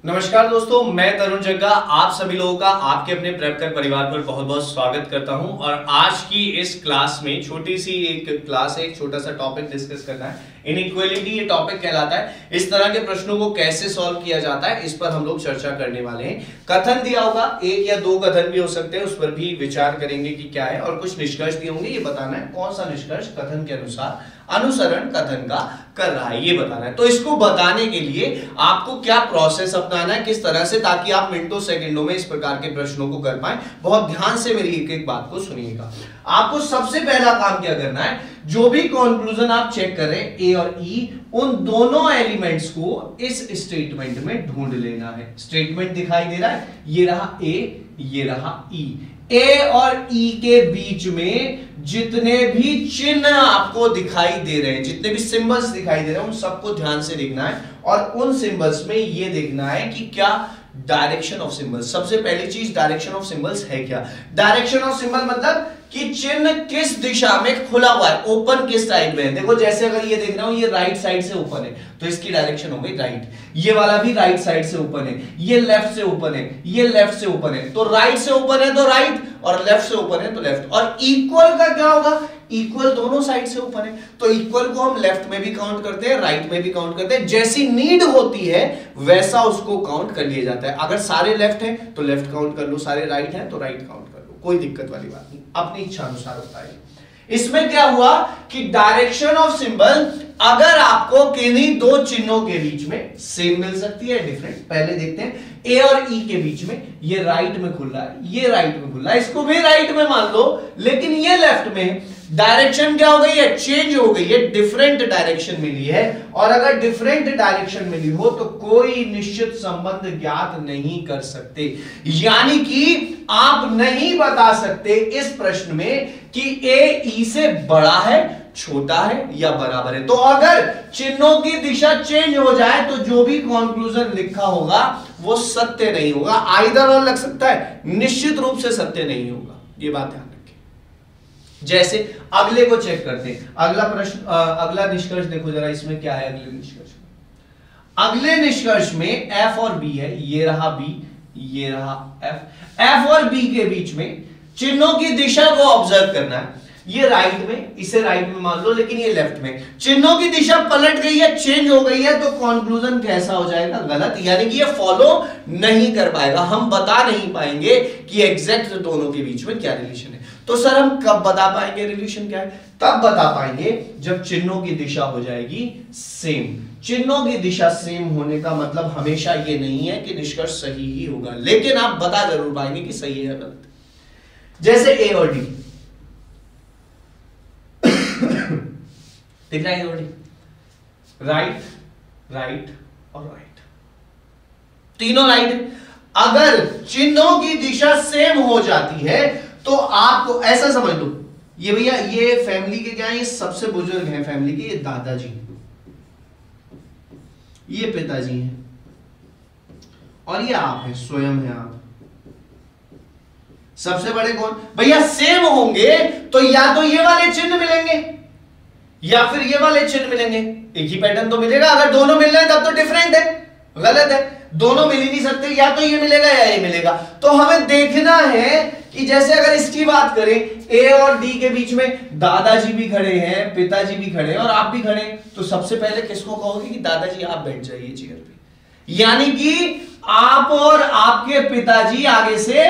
नमस्कार दोस्तों, मैं तरुण जग्गा आप सभी लोगों का आपके अपने प्रेपकर परिवार पर बहुत बहुत स्वागत करता हूं। और आज की इस क्लास में छोटी सी एक क्लास है, एक छोटा सा टॉपिक डिस्कस करना है। इनइक्वालिटी ये टॉपिक कहलाता है। इस तरह के प्रश्नों को कैसे सॉल्व किया जाता है, इस पर हम लोग चर्चा करने वाले हैं। कथन दिया होगा, एक या दो कथन भी हो सकते हैं, उस पर भी विचार करेंगे कि क्या है, और कुछ निष्कर्ष दिए होंगे। ये बताना है कौन सा निष्कर्ष कथन के अनुसार अनुसरण कथन का कर रहा है, ये बताना है। तो इसको बताने के लिए आपको क्या प्रोसेस अपनाना है, किस तरह से, ताकि आप मिनटों सेकंडों में इस प्रकार के प्रश्नों को कर पाए। बहुत ध्यान से मेरी एक एक बात को सुनिएगा। आपको सबसे पहला काम क्या करना है, जो भी कंक्लूजन आप चेक कर रहे हैं ए और ई, उन दोनों एलिमेंट्स को इस स्टेटमेंट में ढूंढ लेना है। स्टेटमेंट दिखाई दे रहा है, ये रहा ए, ये रहा ई। ए और ई के बीच में जितने भी चिन्ह आपको दिखाई दे रहे हैं, जितने भी सिंबल्स दिखाई दे रहे हैं, उन सबको ध्यान से देखना है। और उन सिंबल्स में ये देखना है कि क्या डायरेक्शन ऑफ सिंबल्स। सबसे पहली चीज डायरेक्शन ऑफ सिंबल्स है क्या। डायरेक्शन ऑफ सिंबल मतलब कि चिन्ह किस दिशा में खुला हुआ है, ओपन किस साइड में है। देखो जैसे अगर ये देख रहा हूं, ये राइट साइड से ओपन है तो इसकी डायरेक्शन हो गई राइट। ये वाला भी राइट साइड से ओपन है, ये लेफ्ट से ओपन है, ये लेफ्ट से ओपन है। तो राइट से ओपन है तो राइट, और लेफ्ट से ओपन है तो लेफ्ट। और इक्वल का क्या होगा, इक्वल दोनों साइड से ओपन है तो इक्वल को हम लेफ्ट में भी काउंट करते हैं, राइट में भी काउंट करते हैं। जैसी नीड होती है वैसा उसको काउंट कर लिया जाता है। अगर सारे लेफ्ट हैं तो लेफ्ट काउंट कर लो, सारे राइट हैं तो राइट काउंट कर लो, कोई दिक्कत वाली बात नहीं, अपनी इच्छा अनुसार होता है। इसमें क्या हुआ कि डायरेक्शन ऑफ सिंबल अगर आपको किन्हीं दो चिन्हों के बीच में सेम मिल सकती है, डिफरेंट। पहले देखते हैं ए और ई के बीच में, ये राइट में खुल रहा है, ये राइट में खुल रहा है, इसको भी राइट में मान लो, लेकिन ये लेफ्ट में। डायरेक्शन क्या हो गई है, चेंज हो गई है, डिफरेंट डायरेक्शन मिली है। और अगर डिफरेंट डायरेक्शन मिली हो तो कोई निश्चित संबंध ज्ञात नहीं कर सकते। यानी कि आप नहीं बता सकते इस प्रश्न में कि ए ई से बड़ा है, छोटा है या बराबर है। तो अगर चिन्हों की दिशा चेंज हो जाए तो जो भी कंक्लूजन लिखा होगा वो सत्य नहीं होगा। आइदर और लग सकता है, निश्चित रूप से सत्य नहीं होगा। ये बात ध्यान रखें। जैसे अगले को चेक करते हैं। अगला प्रश्न, अगला निष्कर्ष देखो जरा, इसमें क्या है अगले निष्कर्ष में। अगले निष्कर्ष में एफ और बी है, ये रहा बी, ये रहा एफ। एफ और बी के बीच में चिन्हों की दिशा को ऑब्जर्व करना है। ये राइट में, इसे राइट में मान लो, लेकिन ये लेफ्ट में। चिन्हों की दिशा पलट गई है, चेंज हो गई है, तो कंक्लूजन कैसा हो जाएगा, गलत। यानी कि ये फॉलो नहीं कर पाएगा। हम बता नहीं पाएंगे कि एग्जैक्ट दोनों के बीच में क्या रिलेशन है। तो सर हम कब बता पाएंगे रिलेशन क्या है, तब बता पाएंगे जब चिन्हों की दिशा हो जाएगी सेम। चिन्हों की दिशा सेम होने का मतलब हमेशा ये नहीं है कि निष्कर्ष सही ही होगा, लेकिन आप बता जरूर पाएंगे कि सही है या गलत। जैसे ए और डी दिख रहा है, राइट राइट और राइट, तीनों राइट है। अगर चिन्हों की दिशा सेम हो जाती है तो आपको ऐसा समझ लो, ये भैया ये फैमिली के क्या है, ये सबसे बुजुर्ग हैं फैमिली के, ये दादाजी, ये पिताजी हैं, और ये आप हैं, स्वयं हैं आप। सबसे बड़े कौन भैया, सेम होंगे तो या तो ये वाले चिन्ह मिलेंगे या फिर ये वाले चिन्ह मिलेंगे। एक ही पैटर्न तो मिलेगा। अगर दोनों मिल रहे हैं तब तो डिफरेंट है, गलत है। दोनों मिल ही नहीं सकते, या तो ये मिलेगा या ये मिलेगा। तो हमें देखना है कि जैसे अगर इसकी बात करें, ए और डी के बीच में दादाजी भी खड़े हैं, पिताजी भी खड़े हैं और आप भी खड़े हैं, तो सबसे पहले किसको कहोगे कि दादाजी आप बैठ जाइए चेयर पे। यानी कि आप और आपके पिताजी आगे से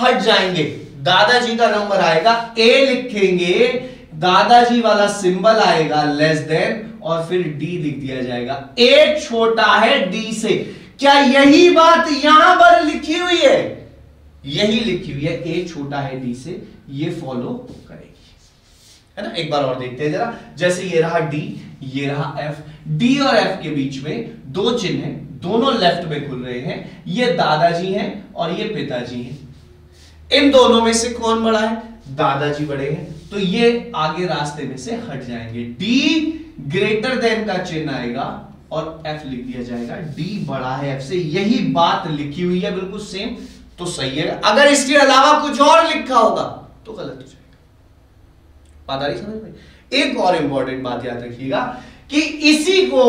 हट जाएंगे। दादाजी का नंबर आएगा, ए लिखेंगे, दादाजी वाला सिंबल आएगा लेस देन, और फिर डी लिख दिया जाएगा। ए छोटा है डी से। क्या यही बात यहां पर लिखी हुई है, यही लिखी हुई है, ए छोटा है डी से, ये फॉलो करेगी, है ना। एक बार और देखते हैं जरा। जैसे ये रहा डी, ये रहा एफ। डी और एफ के बीच में दो चिन्ह हैं, दोनों लेफ्ट में खुल रहे हैं। ये दादाजी हैं और ये पिताजी हैं। इन दोनों में से कौन बड़ा है, दादाजी बड़े हैं, तो ये आगे रास्ते में से हट जाएंगे। डी ग्रेटर देन का चिन्ह आएगा और एफ लिख दिया जाएगा। डी बड़ा है एफ से, यही बात लिखी हुई है बिल्कुल सेम, तो सही है। अगर इसके अलावा कुछ और लिखा होगा तो गलत हो जाएगा। बात आ रही समझ में। एक और इंपॉर्टेंट बात याद रखिएगा कि इसी को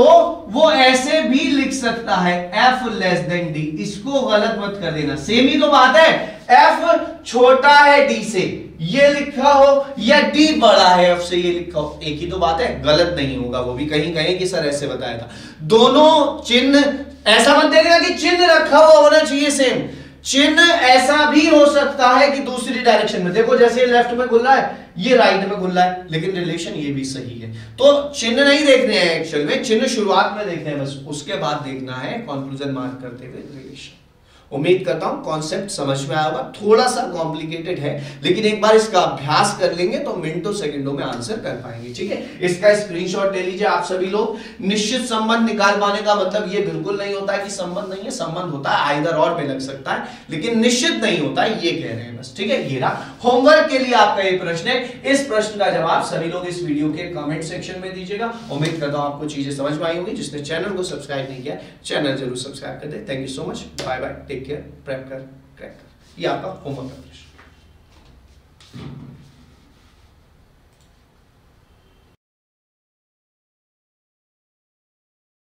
वो ऐसे भी लिख सकता है f लेस देन d। इसको गलत मत कर देना, सेम ही तो बात है। f छोटा है d से ये लिखा हो या d बड़ा है f से ये लिखा हो, एक ही तो बात है, गलत नहीं होगा। वो भी कहीं कहीं कि सर ऐसे बताया था। दोनों चिन्ह ऐसा मत देखना कि चिन्ह रखा हुआ होना चाहिए सेम, चिन्ह ऐसा भी हो सकता है कि दूसरी डायरेक्शन में, देखो जैसे लेफ्ट में घुल रहा है ये राइट में घुल रहा है, लेकिन रिलेशन ये भी सही है। तो चिन्ह नहीं देखने हैं एक्चुअल में, चिन्ह शुरुआत में देखने हैं बस, उसके बाद देखना है कंक्लूजन मार्क करते हुए रिलेशन। उम्मीद करता हूं कॉन्सेप्ट समझ में आया होगा, थोड़ा सा कॉम्प्लिकेटेड है लेकिन एक बार इसका अभ्यास कर लेंगे तो मिनटों सेकंडों में आंसर कर पाएंगे। ठीक है, इसका स्क्रीनशॉट ले लीजिए आप सभी लोग। निश्चित संबंध निकाल पाने का मतलब ये बिल्कुल नहीं होता है कि संबंध नहीं है, संबंध होता है, आइदर और में लग सकता है, लेकिन निश्चित नहीं होता है, ये कह रहे हैं बस। ठीक है, ये रहा होमवर्क के लिए आपका ये प्रश्न है। इस प्रश्न का जवाब सभी लोग इस वीडियो के कमेंट सेक्शन में दीजिएगा। उम्मीद करता हूं आपको चीजें समझ में आई होंगी। जिसने चैनल को सब्सक्राइब नहीं किया चैनल जरूर सब्सक्राइब कर दे। Thank you so much, bye bye, take care, prep कर, क्रैक कर। ये आपका होमवर्क का प्रश्न।